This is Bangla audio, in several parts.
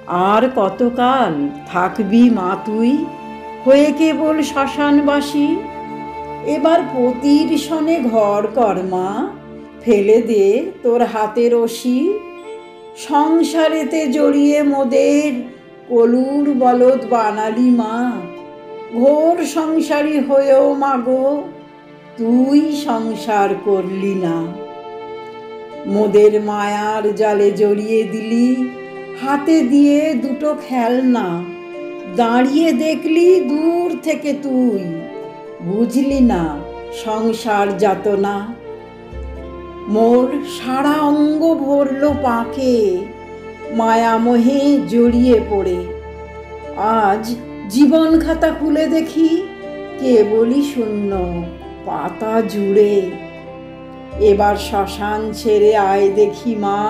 আর কতকাল থাকবি মা তুই হয়ে কেবল শ্মশানবাসী? এবার পতির সনে ঘর কর মা, ফেলে দে তোর হাতের রশি। সংসারেতে জড়িয়ে মোদের কলুর বলদ বানালি মা, ঘোর সংসারী হয়েও মাগো তুই সংসার করলি না। মোদের মায়ার জালে জড়িয়ে দিলি, হাতে দিয়ে দুটো খেলনা, দাঁড়িয়ে দেখলি দূর থেকে তুই, বুঝলি না সংসার যাতনা। মোর সারা অঙ্গ ভরল পাকে মায়ামোহে জড়িয়ে পড়ে, আজ জীবন খাতা খুলে দেখি কেবলই শূন্য পাতা জুড়ে। এবার শ্মশান ছেড়ে আয় দেখি মা,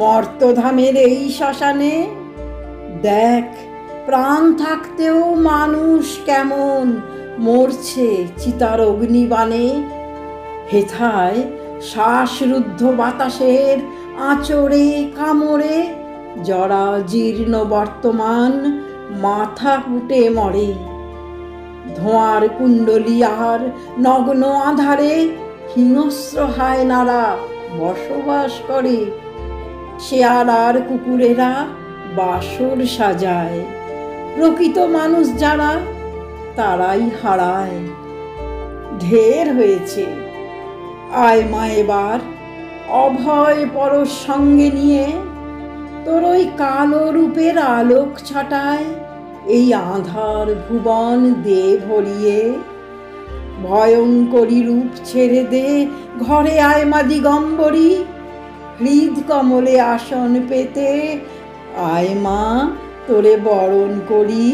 মর্তধামের এই শ্মশানে। দেখ প্রাণ থাকতেও মানুষ কেমন মরছে চিতার অগ্নিবাণে। হেথায় শ্বাসরুদ্ধ বাতাসের আঁচড়ে কামড়ে জরা জীর্ণ বর্তমান মাথা কুটে মরে। ধোঁয়ার কুণ্ডলী আর নগ্ন আধারে হিংস্র হায়নারা বসবাস করে। শেয়াল আর কুকুরেরা বাসর সাজায়, প্রকৃত মানুষ যারা তারাই হারায়। ঢের হয়েছে, আয় মা এবার অভয় পরশ সঙ্গে নিয়ে, তোর ওই কালো রূপের আলোক ছটায় এই আঁধার ভুবন দে ভরিয়ে। ভয়ঙ্করী রূপ ছেড়ে দে ঘরে আয় মা দিগম্বরী, হৃদ কমলে আসন পেতে আয় মা তোরে বরণ করি।